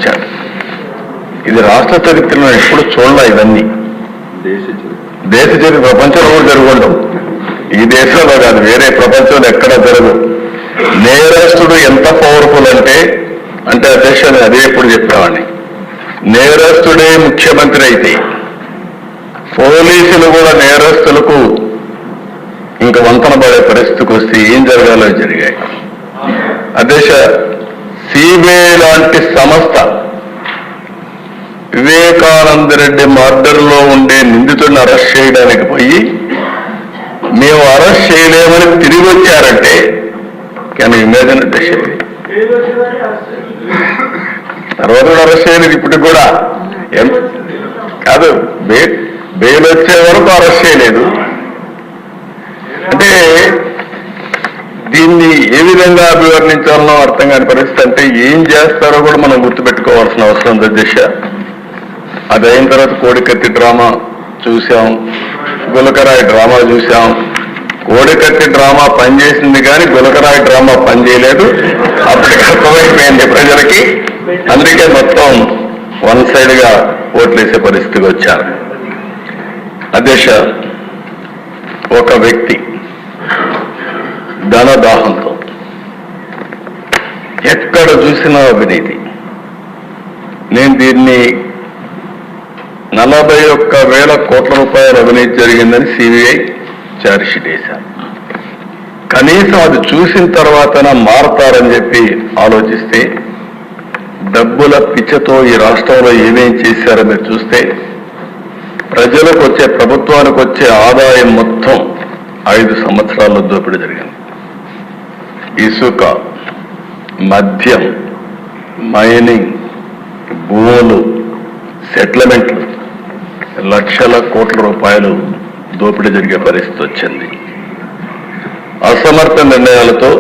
వచ్చారు. ఇది రాష్ట్ర చరిత్రలో ఎప్పుడు చూడలే. ఇవన్నీ దేశ చరిత్ర ప్రపంచంలో కూడా జరుగుండవు. ఈ దేశంలో కాదు, వేరే ప్రపంచంలో ఎక్కడా జరగదు. నేరస్తుడు ఎంత పవర్ఫుల్ అంటే అధ్యక్షుడు అదే ఎప్పుడు చెప్పేవాడిని, నేరస్తుడే ముఖ్యమంత్రి అయితే పోలీసులు కూడా నేరస్తులకు ఇంకా వంతన పడే పరిస్థితికి వస్తే ఏం జరగాలో జరిగాయి. అధ్యక్ష, సిబిఐ లాంటి సంస్థ వివేకానంద రెడ్డి మర్డర్లో ఉండే నిందితుడిని అరెస్ట్ చేయడానికి పోయి మేము అరెస్ట్ చేయలేమని తిరిగి వచ్చారంటే కానీ ఇమేజిన్ అధ్యక్ష, తర్వాత అరెస్ట్ చేయలేదు. ఇప్పటికి కూడా కాదు, బెయిల్ వచ్చే వరకు అరెస్ట్ చేయలేదు. అంటే దీన్ని ఏ విధంగా అభివర్ణించాలనో అర్థం కాని పరిస్థితి. అంటే ఏం చేస్తారో కూడా మనం గుర్తుపెట్టుకోవాల్సిన అవసరం ఉంది అధ్యక్ష. అది అయిన తర్వాత కోడికత్తి డ్రామా చూసాం, గులకరాయి డ్రామా చూసాం. కోడికత్తి డ్రామా పనిచేసింది కానీ గులకరాయి డ్రామా పనిచేయలేదు. అప్పటికి అర్థమైపోయింది ప్రజలకి. అందుకే మొత్తం వన్ సైడ్ గా ఓట్లేసే పరిస్థితికి వచ్చారు. అధ్యక్ష, ఒక వ్యక్తి ధనదాహంతో ఎక్కడ చూసినా అవినీతి. నేను దీన్ని 41,000 కోట్ల రూపాయల అవినీతి జరిగిందని సిబిఐ ఛార్జ్షీట్ వేశారు. కనీసం అది చూసిన తర్వాత మారతారని చెప్పి ఆలోచిస్తే డబ్బుల పిచ్చతో ఈ రాష్ట్రంలో ఏమేం చేశారో మీరు చూస్తే ప్రజలకు వచ్చే, ప్రభుత్వానికి వచ్చే ఆదాయం మొత్తం 5 సంవత్సరాల్లో దోపిడీ జరిగింది. ఇసుక, మద్యం, మైనింగ్, భూములు, సెటిల్మెంట్లు, లక్షల కోట్ల రూపాయలు దోపిడీ జరిగే పరిస్థితి వచ్చింది. అసమర్థ నిర్ణయాలతో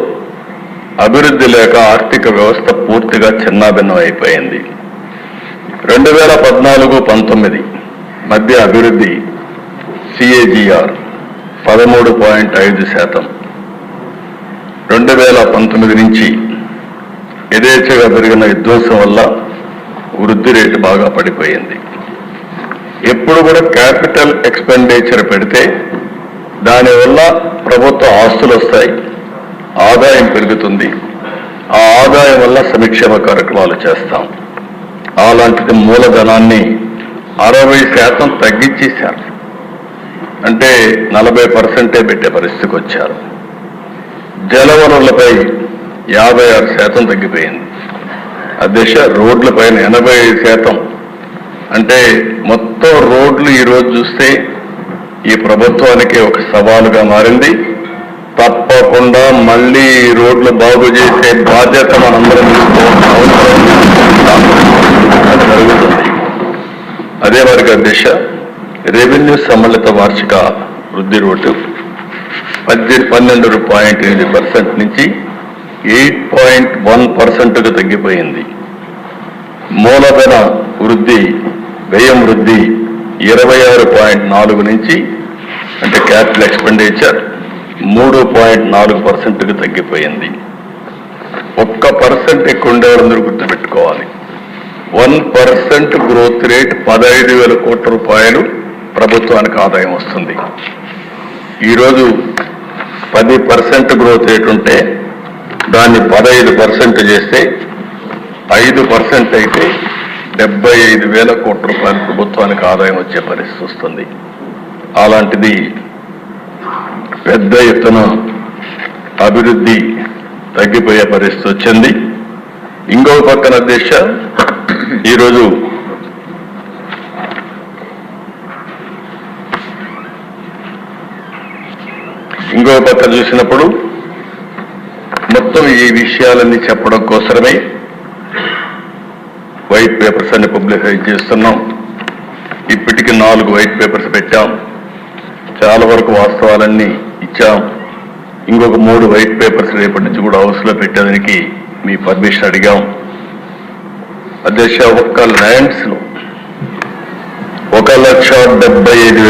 అభివృద్ధి లేక ఆర్థిక వ్యవస్థ పూర్తిగా చిన్నాభిన్నం అయిపోయింది. 2014-19 మధ్య అభివృద్ధి CAGR 13.5%. 2019 నుంచి యథేచ్ఛగా పెరిగిన విధ్వంసం వల్ల వృద్ధి రేటు బాగా పడిపోయింది. ఎప్పుడు కూడా క్యాపిటల్ ఎక్స్పెండిచర్ పెడితే దానివల్ల ప్రభుత్వ ఆస్తులు వస్తాయి, ఆదాయం పెరుగుతుంది. ఆ ఆదాయం వల్ల సంక్షేమ కార్యక్రమాలు చేస్తాం. అలాంటిది మూలధనాన్ని 60% తగ్గించేశారు. అంటే 40% పెట్టే పరిస్థితికి వచ్చారు. జలవనరులపై 56% తగ్గిపోయింది. అధ్యక్ష, రోడ్లపైన 85%. అంటే మొత్తం రోడ్లు ఈరోజు చూస్తే ఈ ప్రభుత్వానికి ఒక సవాలుగా మారింది. తప్పకుండా మళ్ళీ ఈ రోడ్లు బాగు చేసే బాధ్యత మనందరం తీసుకోవాల్సిన అవసరం జరుగుతుంది. అదే వారికి అధ్యక్ష, రెవెన్యూ సమ్మిళిత వార్షిక వృద్ధి రేటు 12.8% నుంచి 8.1%కు తగ్గిపోయింది. మూలధన వృద్ధి, వ్యయం వృద్ధి 26.4 నుంచి, అంటే క్యాపిటల్ ఎక్స్పెండిచర్ 3.4%కు తగ్గిపోయింది. 1% ఎక్కువ ఉండేవారందరూ గుర్తుపెట్టుకోవాలి. 1% గ్రోత్ రేట్ 15,000 కోట్ల రూపాయలు ప్రభుత్వానికి ఆదాయం వస్తుంది. ఈరోజు 10% గ్రోత్ రేట్ ఉంటే దాన్ని 15% చేస్తే 5% అయితే 75,000 కోట్ల రూపాయలు ప్రభుత్వానికి ఆదాయం వచ్చే పరిస్థితి వస్తుంది. అలాంటిది పెద్ద ఎత్తున అభివృద్ధి తగ్గిపోయే పరిస్థితి వచ్చింది. ఇంకో పక్కన అధ్యక్ష, ఈరోజు ఇంకో పక్క చూసినప్పుడు మొత్తం ఈ విషయాలన్నీ చెప్పడం కోసమే వైట్ పేపర్స్ అన్ని పబ్లిసైజ్ చేస్తున్నాం. ఇప్పటికి 4 వైట్ పేపర్స్ పెట్టాం. చాలా వరకు వాస్తవాలన్నీ ఇచ్చాం. ఇంకొక 3 వైట్ పేపర్స్ రేపటి నుంచి కూడా హౌస్లో పెట్టేదానికి మీ పర్మిషన్ అడిగాం. అధ్యక్ష, ఒక్క ల్యాండ్స్లో 1,75,000